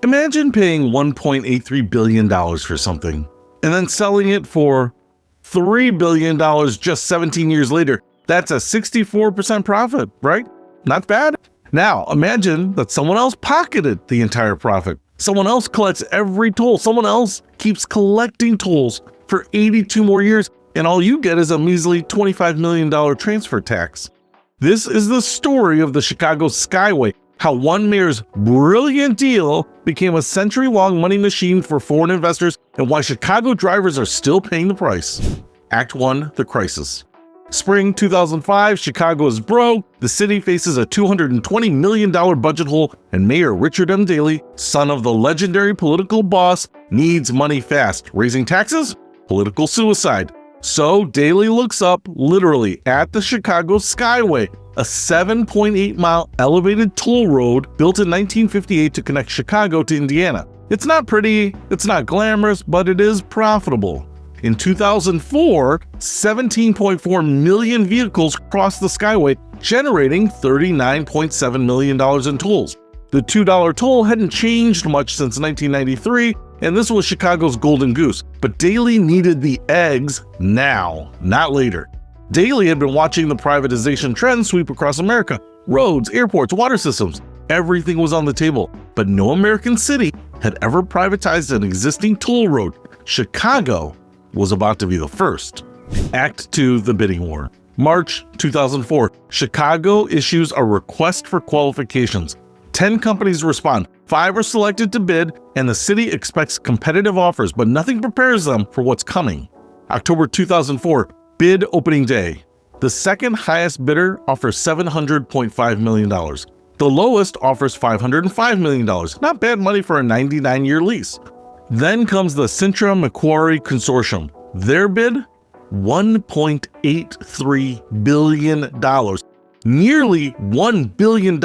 Imagine paying $1.83 billion for something and then selling it for $3 billion just 17 years later. That's a 64% profit, right? Not bad. Now, imagine that someone else pocketed the entire profit. Someone else collects every toll. Someone else keeps collecting tolls for 82 more years, and all you get is a measly $25 million transfer tax. This is the story of the Chicago Skyway, how one mayor's brilliant deal became a century-long money machine for foreign investors, and why Chicago drivers are still paying the price. Act 1, the crisis. Spring 2005, Chicago is broke, the city faces a $220 million budget hole, and Mayor Richard M. Daley, son of the legendary political boss, needs money fast. Raising taxes? Political suicide. So Daley looks up, literally, at the Chicago Skyway, a 7.8-mile elevated toll road built in 1958 to connect Chicago to Indiana. It's not pretty, it's not glamorous, but it is profitable. In 2004, 17.4 million vehicles crossed the Skyway, generating $39.7 million in tolls. The $2 toll hadn't changed much since 1993, and this was Chicago's golden goose. But Daley needed the eggs now, not later. Daley had been watching the privatization trend sweep across America. Roads, airports, water systems, everything was on the table. But no American city had ever privatized an existing toll road. Chicago was about to be the first. Act 2, the bidding war. March 2004, Chicago issues a request for qualifications. 10 companies respond, 5 are selected to bid, and the city expects competitive offers, but nothing prepares them for what's coming. October 2004, bid opening day. The second highest bidder offers $700.5 million. The lowest offers $505 million. Not bad money for a 99-year lease. Then comes the Cintra-Macquarie Consortium. Their bid? $1.83 billion. Nearly $1 billion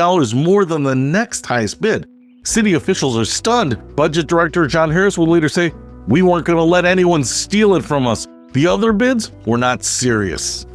more than the next highest bid. City officials are stunned. Budget Director John Harris would later say, "We weren't going to let anyone steal it from us. The other bids were not serious."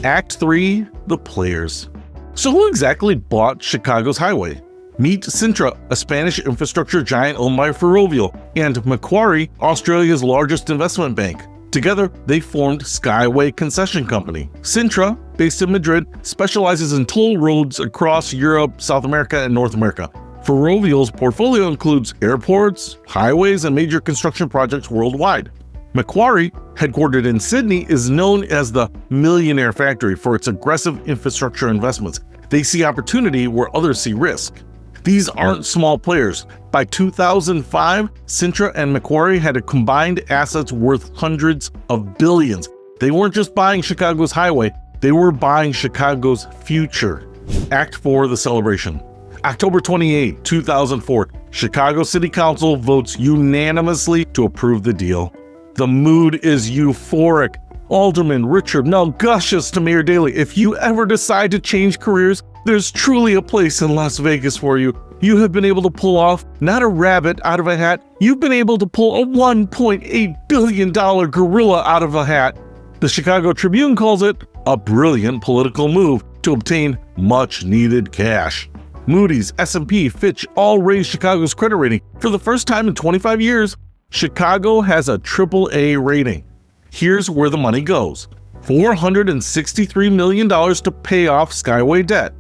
Act 3, the players. So who exactly bought Chicago's highway? Meet Cintra, a Spanish infrastructure giant owned by Ferrovial, and Macquarie, Australia's largest investment bank. Together, they formed Skyway Concession Company. Cintra, based in Madrid, specializes in toll roads across Europe, South America, and North America. Ferrovial's portfolio includes airports, highways, and major construction projects worldwide. Macquarie, headquartered in Sydney, is known as the Millionaire Factory for its aggressive infrastructure investments. They see opportunity where others see risk. These aren't small players. By 2005, Cintra and Macquarie had a combined assets worth hundreds of billions. They weren't just buying Chicago's highway, they were buying Chicago's future. Act 4, the celebration. October 28, 2004, Chicago City Council votes unanimously to approve the deal. The mood is euphoric. Alderman Richard Mel gushes to Mayor Daley, "If you ever decide to change careers, there's truly a place in Las Vegas for you. You have been able to pull off not a rabbit out of a hat, you've been able to pull a $1.8 billion gorilla out of a hat." The Chicago Tribune calls it a brilliant political move to obtain much-needed cash. Moody's, S&P, Fitch all raised Chicago's credit rating. For the first time in 25 years, Chicago has a AAA rating. Here's where the money goes. $463 million to pay off Skyway debt.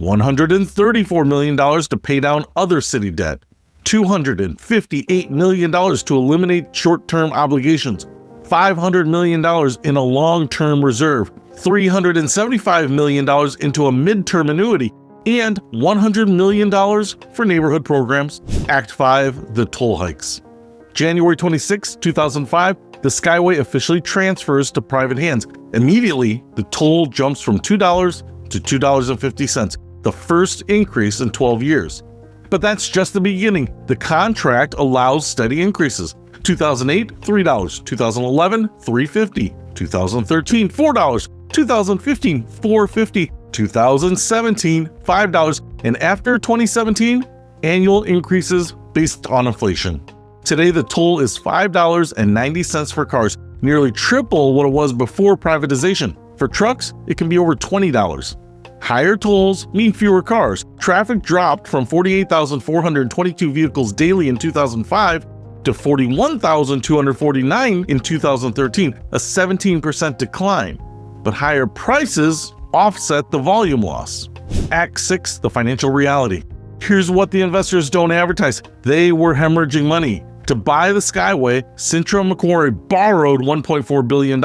$134 million to pay down other city debt. $258 million to eliminate short-term obligations. $500 million in a long-term reserve. $375 million into a midterm annuity. And $100 million for neighborhood programs. Act 5, the toll hikes. January 26, 2005, the Skyway officially transfers to private hands. Immediately, the toll jumps from $2 to $2.50, the first increase in 12 years. But that's just the beginning. The contract allows steady increases. 2008, $3. 2011, $3.50. 2013, $4. 2015, $4.50. 2017, $5. And after 2017, annual increases based on inflation. Today, the toll is $5.90 for cars, nearly triple what it was before privatization. For trucks, it can be over $20. Higher tolls mean fewer cars. Traffic dropped from 48,422 vehicles daily in 2005 to 41,249 in 2013, a 17% decline. But higher prices offset the volume loss. Act 6, the financial reality. Here's what the investors don't advertise. They were hemorrhaging money. To buy the Skyway, Cintra and Macquarie borrowed $1.4 billion.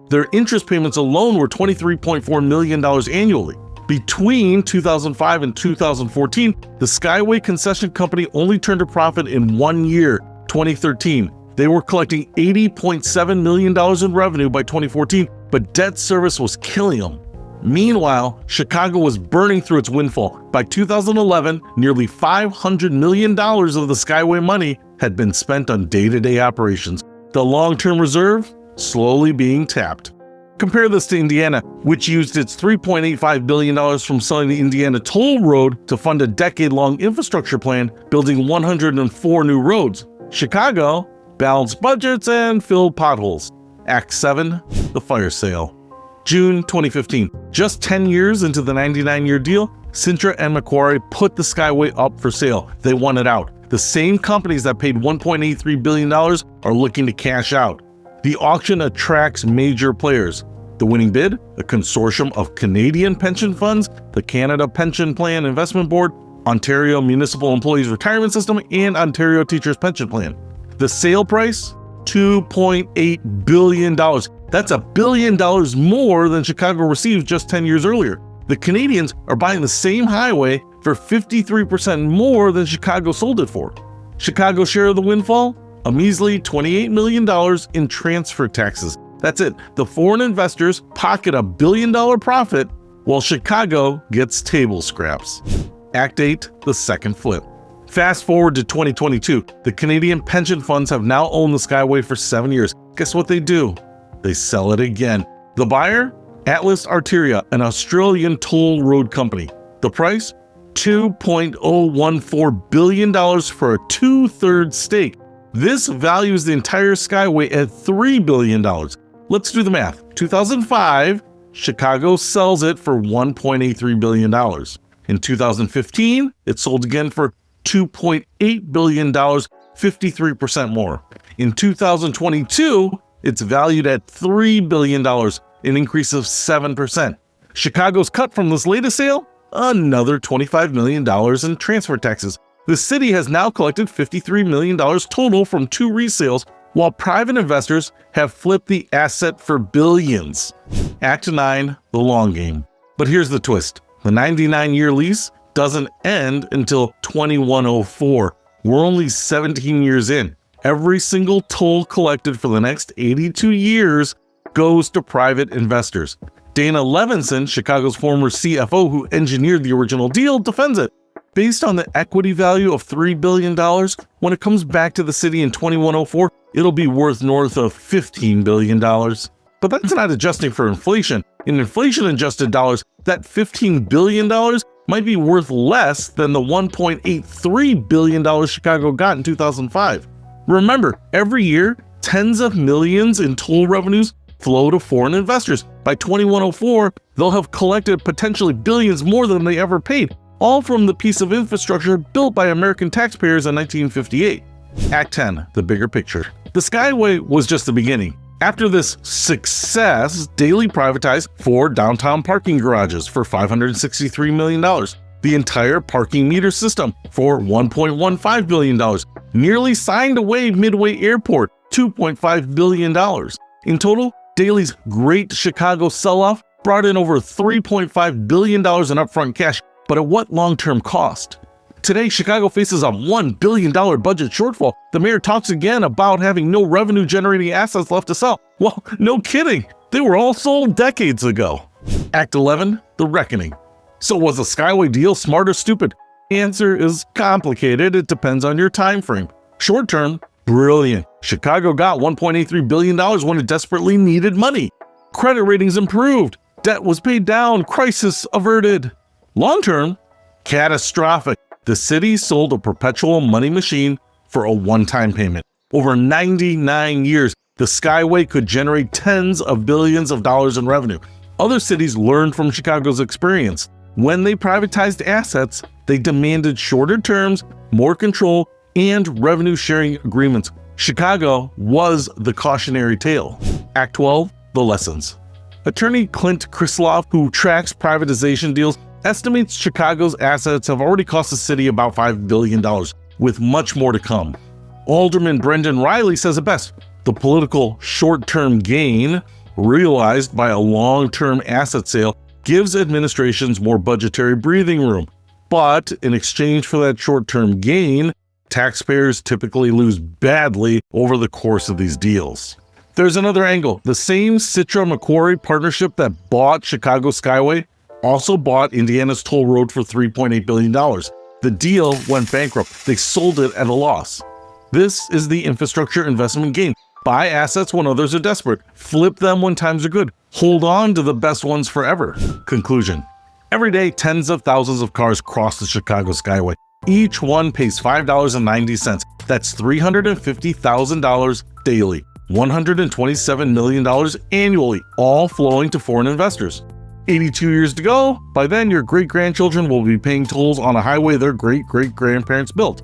Their interest payments alone were $23.4 million annually. Between 2005 and 2014, the Skyway concession company only turned a profit in 1 year, 2013. They were collecting $80.7 million in revenue by 2014, but debt service was killing them. Meanwhile, Chicago was burning through its windfall. By 2011, nearly $500 million of the Skyway money had been spent on day-to-day operations. The long-term reserve slowly being tapped. Compare this to Indiana, which used its $3.85 billion from selling the Indiana Toll Road to fund a decade-long infrastructure plan, building 104 new roads. Chicago balanced budgets and filled potholes. Act 7, the fire sale. June 2015, just 10 years into the 99-year deal, Cintra and Macquarie put the Skyway up for sale. They won it out. The same companies that paid $1.83 billion are looking to cash out. The auction attracts major players. The winning bid, a consortium of Canadian pension funds, the Canada Pension Plan Investment Board, Ontario Municipal Employees Retirement System, and Ontario Teachers Pension Plan. The sale price, $2.8 billion. That's $1 billion more than Chicago received just 10 years earlier. The Canadians are buying the same highway for 53% more than Chicago sold it for. Chicago's share of the windfall? A measly $28 million in transfer taxes. That's it. The foreign investors pocket $1 billion profit while Chicago gets table scraps. Act 8, the second flip. Fast forward to 2022. The Canadian pension funds have now owned the Skyway for 7 years. Guess what they do? They sell it again. The buyer? Atlas Arteria, an Australian toll road company. The price? $2.014 billion for a 2/3 stake. This values the entire Skyway at $3 billion. Let's do the math. 2005, Chicago sells it for $1.83 billion. In 2015, it sold again for $2.8 billion, 53% more. In 2022, it's valued at $3 billion, an increase of 7%. Chicago's cut from this latest sale? Another $25 million in transfer taxes. The city has now collected $53 million total from 2 resales, while private investors have flipped the asset for billions. Act 9, the long game. But here's the twist. The 99-year lease doesn't end until 2104. We're only 17 years in. Every single toll collected for the next 82 years goes to private investors. Dana Levinson, Chicago's former CFO who engineered the original deal, defends it. Based on the equity value of $3 billion, when it comes back to the city in 2104, it'll be worth north of $15 billion. But that's not adjusting for inflation. In inflation-adjusted dollars, that $15 billion might be worth less than the $1.83 billion Chicago got in 2005. Remember, every year, tens of millions in toll revenues flow to foreign investors. By 2104, they'll have collected potentially billions more than they ever paid, all from the piece of infrastructure built by American taxpayers in 1958. Act 10, the bigger picture. The Skyway was just the beginning. After this success, Daley privatized 4 downtown parking garages for $563 million, the entire parking meter system for $1.15 billion, nearly signed away Midway Airport, $2.5 billion. In total, Daley's Great Chicago Sell-Off brought in over $3.5 billion in upfront cash, but at what long-term cost? Today, Chicago faces a $1 billion budget shortfall. The mayor talks again about having no revenue-generating assets left to sell. Well, no kidding. They were all sold decades ago. Act 11, the reckoning. So was the Skyway deal smart or stupid? The answer is complicated. It depends on your time frame. Short term, brilliant. Chicago got $1.83 billion when it desperately needed money. Credit ratings improved. Debt was paid down. Crisis averted. Long term, catastrophic. The city sold a perpetual money machine for a one-time payment. Over 99 years, the Skyway could generate tens of billions of dollars in revenue. Other cities learned from Chicago's experience. When they privatized assets, they demanded shorter terms, more control, and revenue-sharing agreements. Chicago was the cautionary tale. Act 12, the lessons. Attorney Clint Krisloff, who tracks privatization deals, estimates Chicago's assets have already cost the city about $5 billion, with much more to come. Alderman Brendan Riley says it best: the political short-term gain realized by a long-term asset sale gives administrations more budgetary breathing room. But in exchange for that short-term gain, taxpayers typically lose badly over the course of these deals. There's another angle. The same Citra-Macquarie partnership that bought Chicago Skyway also bought Indiana's toll road for $3.8 billion. The deal went bankrupt. They sold it at a loss. This is the infrastructure investment game. Buy assets when others are desperate. Flip them when times are good. Hold on to the best ones forever. Conclusion. Every day, tens of thousands of cars cross the Chicago Skyway. Each one pays $5.90. That's $350,000 daily. $127 million annually, all flowing to foreign investors. 82 years to go. By then, your great-grandchildren will be paying tolls on a highway their great-great-grandparents built.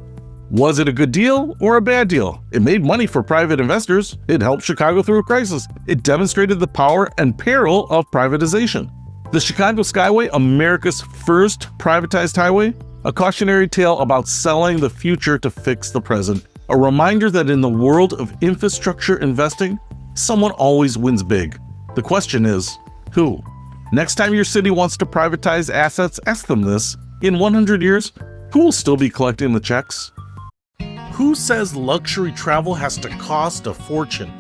Was it a good deal or a bad deal? It made money for private investors. It helped Chicago through a crisis. It demonstrated the power and peril of privatization. The Chicago Skyway, America's first privatized highway, a cautionary tale about selling the future to fix the present. A reminder that in the world of infrastructure investing, someone always wins big. The question is, who? Next time your city wants to privatize assets, ask them this. In 100 years, who will still be collecting the checks? Who says luxury travel has to cost a fortune?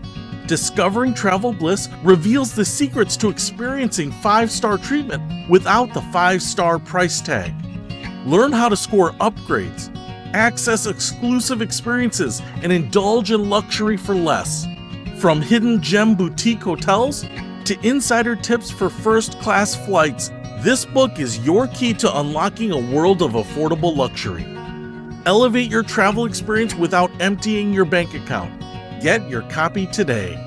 Discovering Travel Bliss reveals the secrets to experiencing 5-star treatment without the 5-star price tag. Learn how to score upgrades, access exclusive experiences, and indulge in luxury for less. From hidden gem boutique hotels to insider tips for first-class flights, this book is your key to unlocking a world of affordable luxury. Elevate your travel experience without emptying your bank account. Get your copy today.